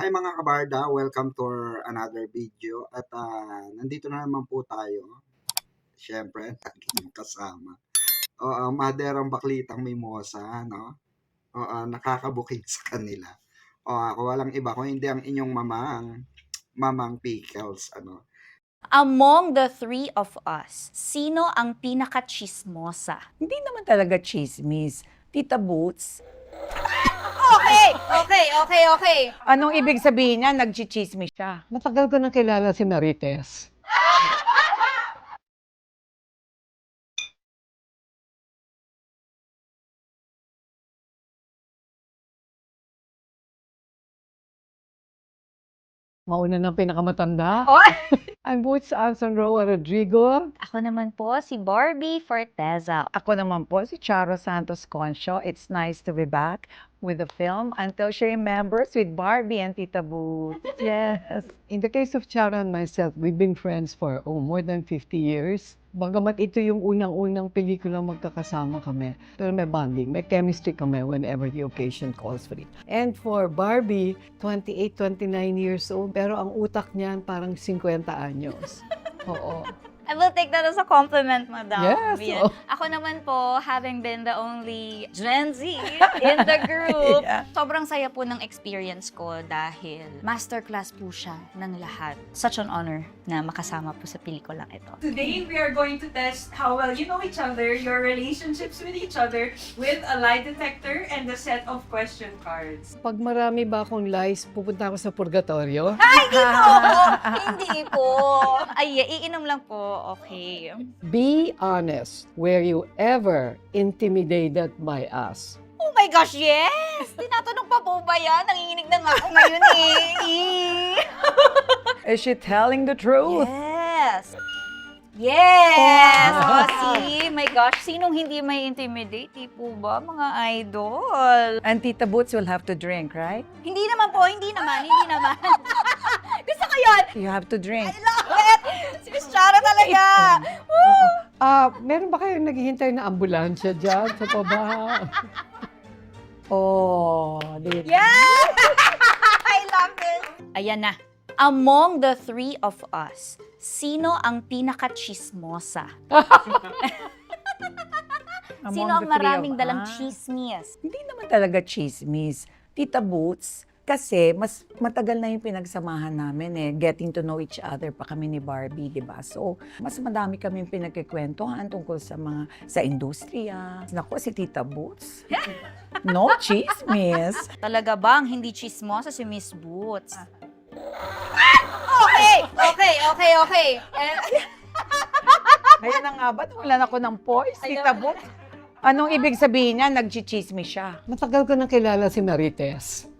Hi mga kabarda, welcome to another video at nandito na naman po tayo. Siyempre, aking kasama. Maderang baklitang mimosa, no? Nakakabuking sa kanila. Ako walang iba kung hindi ang inyong mamang pickles, ano. Among the three of us, sino ang pinaka-chismosa? Hindi naman talaga chismis. Tita Boots. Okay. Anong ibig sabihin niya? Nagchichismis siya. Matagal ko nang kilala si Marites. Mauna ng pinakamatanda. Oy! I'm Boots Alfonso Rodrigo. Ako naman po si Barbie Forteza. Ako naman po si Charo Santos Concho. It's nice to be back with the film Until She Remembers with Barbie and Tita Boots. Yes. In the case of Charo and myself, we've been friends for more than 50 years. Bagamat ito yung unang-unang pelikula magkakasama kami. Pero may bonding, may chemistry kami whenever the occasion calls for it. And for Barbie, 28, 29 years old, pero ang utak niyan parang 50 anyos. Oo. I will take that as a compliment, madam. Yes, Yan. oh. Ako naman po, having been the only Gen Z in the group, Yeah. sobrang saya po ng experience ko dahil masterclass po siya ng lahat. Such an honor na makasama po sa pelikulang ito. Today, we are going to test how well you know each other, your relationships with each other, with a lie detector and a set of question cards. Pag marami ba akong lies, pupunta ako sa purgatorio? Hindi po. Ay, iinom lang po. Okay. Be honest. Were you ever intimidated by us? Oh my gosh, yes! Tinatanong pa po ba yan? Nanginginig na nga ako ngayon eh. Is she telling the truth? Yes! Yes! Wow. See? My gosh, sinong hindi may intimidate? Di po ba, mga idol? And Tita Boots will have to drink, right? Hindi naman po, hindi naman. Gusto ko yun! You have to drink. I love it! Si Miss Chara talaga! Woo! Meron ba kayong naghihintay na ambulansya dyan sa baba? Di ba? Yes! I love it! Ayan na. Among the three of us, sino ang pinaka-chismosa? Among Sino the ang three maraming of dalang us. chismis? Hindi naman talaga chismis. Tita Boots, kasi mas matagal na yung pinagsamahan namin eh. Getting to know each other pa kami ni Barbie, di ba? So, mas madami kami pinagkikwentuhan tungkol sa industriya. Naku, si Tita Boots. No chismis. Talaga bang hindi chismosa si Miss Boots? Okay. Ngayon na nga ba, wala ako ng poise, Tita Boots? Anong ibig sabihin niya? Nagchichismis siya. Matagal ko nang kilala si Marites.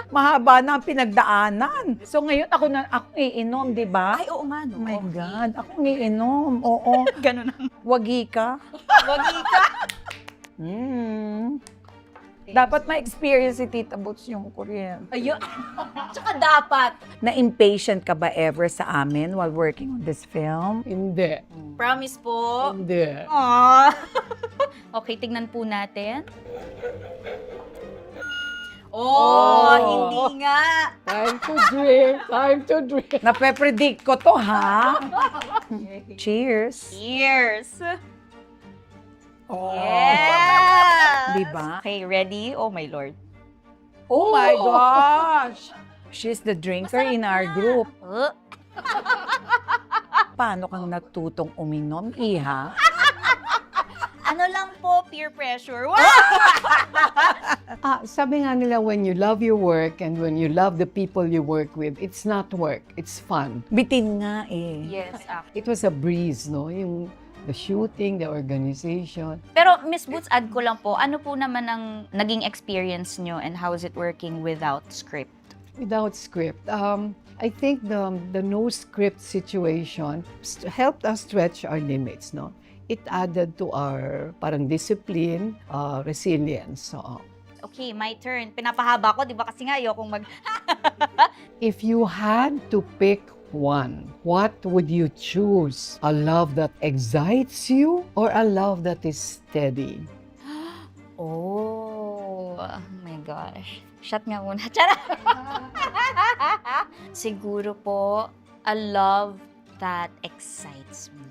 Mahaba na ang pinagdaanan. So ngayon ako iinom, di ba? Ay, oo nga, no? Oh my God, ako iinom. Oo. Ganun ang Wagi ka. wagi ka. Dapat ma-experience si Tita Boots yung Korean. Ayun. Tsaka dapat. Na-impatient ka ba ever sa amin while working on this film? Hindi. Promise po. Hindi. Aww. Okay, tignan po natin. Oh, hindi nga. Time to drink. Time to drink. Nape-predict ko to, ha? Cheers. Cheers. Oh. Yes. Diba? Okay, ready? Oh my Lord. Oh my gosh! She's the drinker in our group. Paano kang natutong uminom, Iha? Ano lang po, peer pressure. Sabi nga nila, when you love your work and when you love the people you work with, it's not work, it's fun. Bitin nga eh. Yes, actually. It was a breeze, no? The shooting, the organization. Pero Miss Boots, add ko lang po, ano po naman ang naging experience nyo and how is it working without script? Without script. I think the no script situation helped us stretch our limits, no? It added to our parang discipline, resilience. So, Okay, my turn. Pinapahaba ko, di ba? Kasi nga ayokong mag... if you had to pick one, what would you choose? A love that excites you or a love that is steady? Oh my gosh. Shot nga muna. Charot! Siguro po, a love that excites me.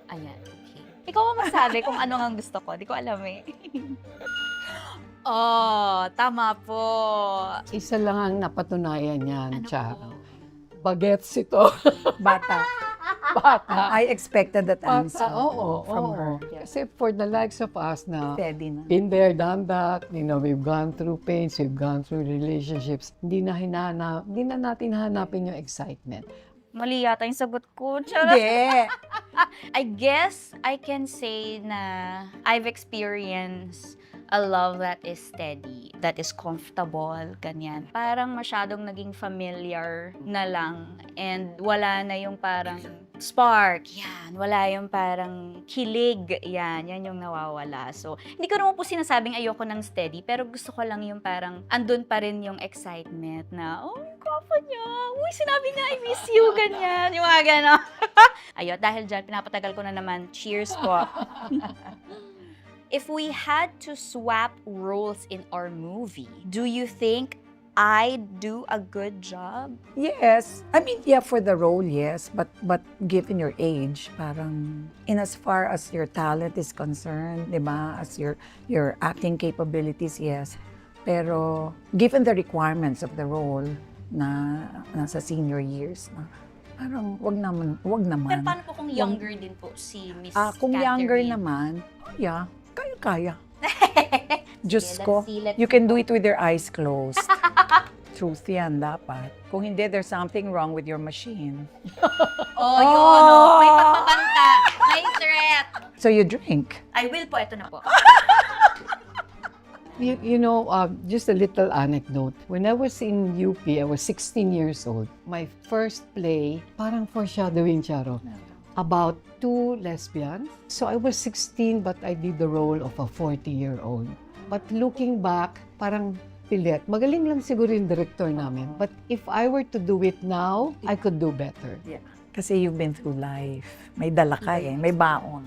Ayan, okay. Ikaw ang magsabi kung ano ang gusto ko. Di ko alam eh. Oh, tama po. Isa lang ang napatunayan niyan, Ano Charo. po? Bagets ito. Bata. Bata. I expected that answer Oo, from oo. her. Kasi for the likes of us na Steady na. been there, done that, we've gone through pains, we've gone through relationships, hindi na natin hanapin yung excitement. Mali yata yung sagot ko. Charot. Hindi. I guess I can say na I've experienced a love that is steady, that is comfortable, ganyan. Parang masyadong naging familiar na lang and wala na yung parang spark, yan. Wala yung parang kilig, yan yung nawawala. So, hindi ko naman po sinasabing ayoko ng steady, pero gusto ko lang yung parang andun pa rin yung excitement na, oh, kapo niya, uy, sinabi niya, I miss you, ganyan, yung mga gano'n. Ayun, dahil dyan, pinapatagal ko na naman. Cheers po. If we had to swap roles in our movie, do you think I'd do a good job? Yes. I mean, yeah, for the role, yes. But given your age, parang in as far as your talent is concerned, di ba? As your acting capabilities, yes. Pero given the requirements of the role na nasa senior years na, parang wag Pero naman. paano po kung younger din po si Miss Kung Catherine? younger naman, yeah, kaya. Diyos Sige, ko, let's see, let's you can do it with your eyes closed. Truth yan, dapat. Kung hindi, there's something wrong with your machine. Oh, yun, no. May pagpapanta. May threat. So you drink. I will po, ito na po. Just a little anecdote. When I was in UP, I was 16 years old. My first play, parang foreshadowing, Charo, about 2 lesbians. So I was 16 but I did the role of a 40-year-old. But looking back, parang pilit. Magaling lang siguro yung director namin. But if I were to do it now, I could do better. Kasi you've been through life. May dala ka eh. May baon.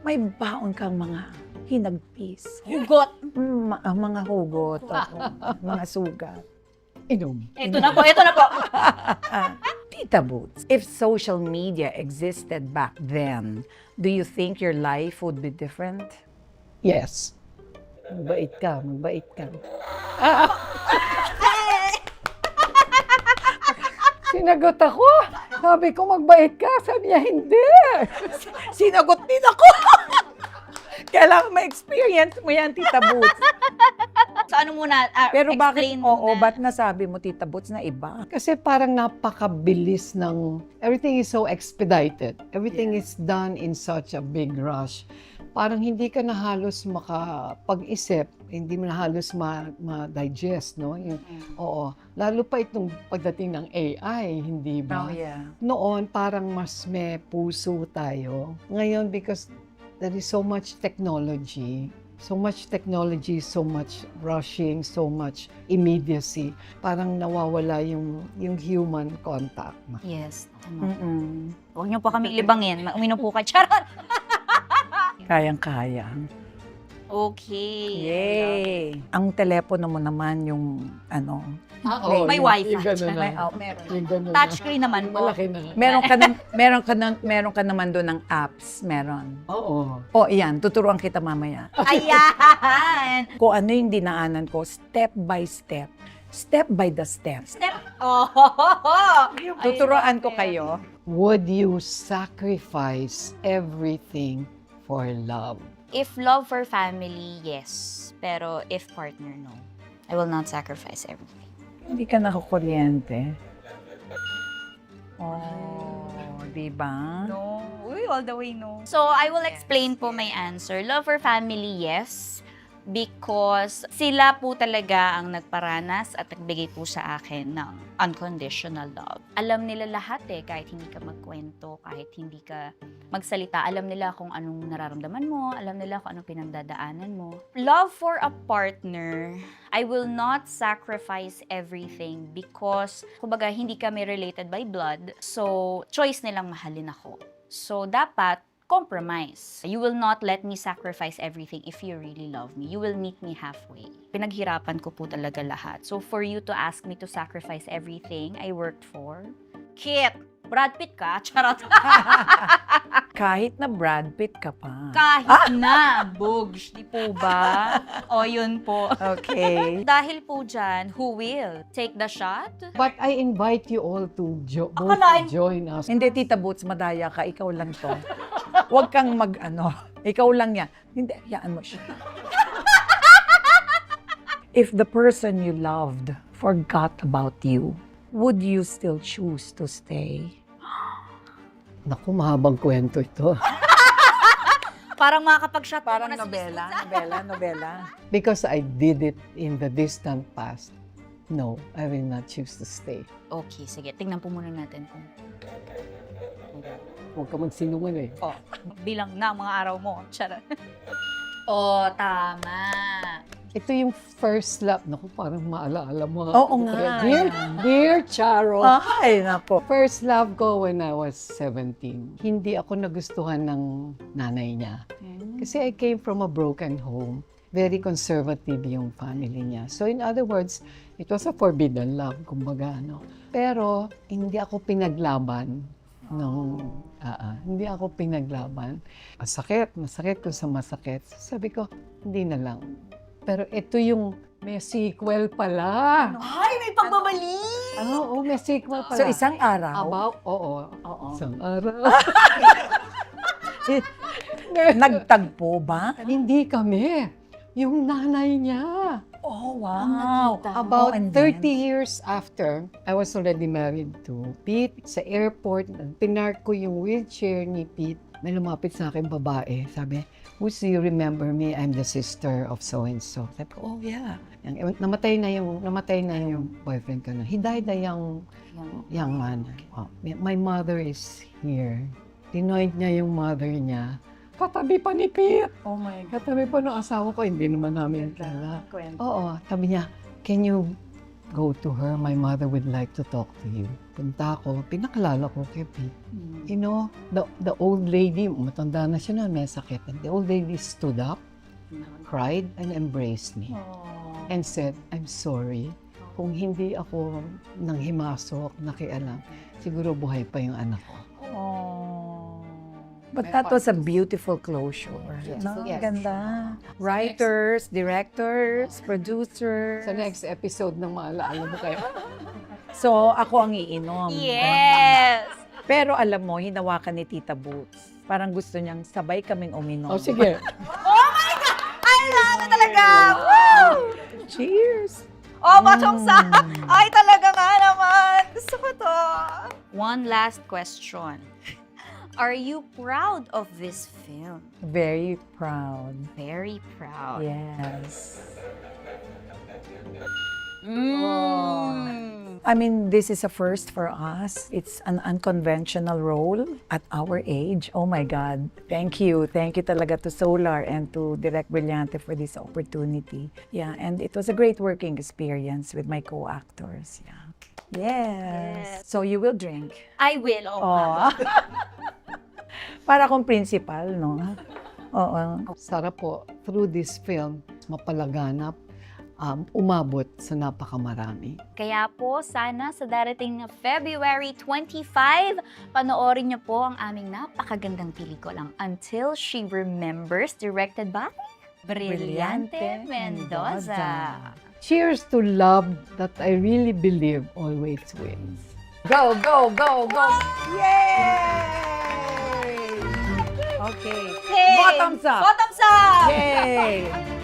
May baon kang mga hinagpis. Hugot. Mga hugot. Mga sugat. Inom. Ito na po, ito na po. Tita Boots, if social media existed back then, do you think your life would be different? Yes. Magbait ka. Sinagot ako. Sabi ko, magbait ka. Sabi niya, hindi. Sinagot din ako! Kailangan ma-experience mo yan, Tita Boots. So ano muna, Pero bakit, explain oo, muna. ba't nasabi mo, Tita Boots, na iba? Kasi parang napakabilis ng, everything is so expedited. Everything is done in such a big rush. Parang hindi ka na halos makapag-isip, hindi mo na halos ma-digest, no? Oo. Lalo pa itong pagdating ng AI, hindi ba? Oh, yeah. Noon, parang mas may puso tayo. Ngayon, because there is so much technology, so much rushing, so much immediacy, parang nawawala yung human contact. Yes, tama. Huwag niyo po Mm. kami libangin. Uminom po ka. Charot! Kayang-kaya. Okay. Yay! Ang telepono mo naman yung Oo, May wifi. Yung gano'n na. meron. Yung gano'n na. Touchscreen naman po. Malaki na. Meron ka naman doon ng apps, meron. Oo. O, iyan, tuturuan kita mamaya. Ayan! Kung ano yung dinaanan ko, step by step by the step. Step. Oh! Tuturuan ko kayo. Would you sacrifice everything for love? If love for family, yes. Pero if partner, no. I will not sacrifice everything. Hindi ka nakukuryente. Oh, di ba? No. Uy, all the way no. So, I will explain po my answer. Love for family, yes. Because sila po talaga ang nagparanas at nagbigay po sa akin ng unconditional love. Alam nila lahat kahit hindi ka magkwento, kahit hindi ka magsalita, alam nila kung anong nararamdaman mo, alam nila kung anong pinagdadaanan mo. Love for a partner, I will not sacrifice everything because, kumbaga, hindi kami related by blood, so choice nilang mahalin ako. So, dapat compromise. You will not let me sacrifice everything if you really love me. You will meet me halfway. Pinaghirapan ko po talaga lahat. So for you to ask me to sacrifice everything I worked for, Kit, Brad Pitt ka? Charot. Kahit na Brad Pitt ka pa. Kahit na, Bugs, di po ba? O yun po. Okay. Dahil po dyan, who will take the shot? But I invite you all to both Akalain- join us. Hindi, Tita Boots, madaya ka. Ikaw lang to. Huwag kang ikaw lang yan. Hindi, yaan mo siya. If the person you loved forgot about you, would you still choose to stay? Naku, mahabang kwento ito. Parang makakapag-shot po Parang na si nobela. Because I did it in the distant past, no, I will not choose to stay. Okay, sige. Tingnan po muna natin kung Huwag ka magsinungan eh. bilang na mga araw mo. Charot. Oh, tama. Ito yung first love. Naku, parang maalaala mo. Oo nga. Dear Charo. Ay, nako. First love ko when I was 17. Hindi ako nagustuhan ng nanay niya. Kasi I came from a broken home. Very conservative yung family niya. So in other words, it was a forbidden love, kumbaga, no? Pero hindi ako pinaglaban hindi ako pinaglaban. Masakit kung sa masakit. Sabi ko, hindi na lang. Pero ito yung may sequel pala. Ay, may pagbabalik! Oo, may sequel pala. So, isang araw? Oo. Isang araw. Nagtagpo ba? Hindi kami. Yung nanay niya. Oh, wow. About and 30 then? years after, I was already married to Pete. Sa airport, pinark ko yung wheelchair ni Pete. May lumapit sa akin babae. Sabi, "Who's you remember me? I'm the sister of so-and-so." Sabi ko, "Oh yeah." Namatay na yung boyfriend ko na. He died a young man. Oh, my mother is here. Tinoid niya yung mother niya. Katabi pa ni Pete. Oh my God. Katabi pa ng asawa ko, hindi naman namin kilala. Kwento. Oo, sabi niya, "Can you go to her? My mother would like to talk to you." Punta ko, pinakalala ko kay Pete. You know, the old lady, matanda na siya noon, may sakit. And the old lady stood up, cried, and embraced me. And said, "I'm sorry. Kung hindi ako nang himasok, nakialam, siguro buhay pa yung anak ko." But that was a beautiful closure. No? Yes. Ganda. Writers, directors, producers. Sa next episode ng maalaala mo kayo. So, ako ang iinom. Yes! Pero alam mo, hinawakan ni Tita Boots. Parang gusto niyang sabay kaming uminom. Oh, sige. Ay, lalo talaga! Woo! Cheers! Oh, matungsa! Ay, talaga nga naman! Gusto ko to! One last question. Are you proud of this film? Very proud. Very proud. Yes. Mm. I mean, this is a first for us. It's an unconventional role at our age. Oh my God. Thank you. Thank you talaga to Solar and to Direct Brillante for this opportunity. Yeah, and it was a great working experience with my co-actors. Yeah. Yes. So you will drink. I will. Oh. Para akong principal, no? Oo. Sarap po, through this film, mapalaganap, umabot sa napakamarami. Kaya po, sana sa darating na February 25, panoorin niyo po ang aming napakagandang pelikulang Until She Remembers, directed by Brillante Mendoza. Cheers to love that I really believe always wins. Go, go, go, go! Yay! Okay. Hey! Bottoms up! Bottoms up! Yay!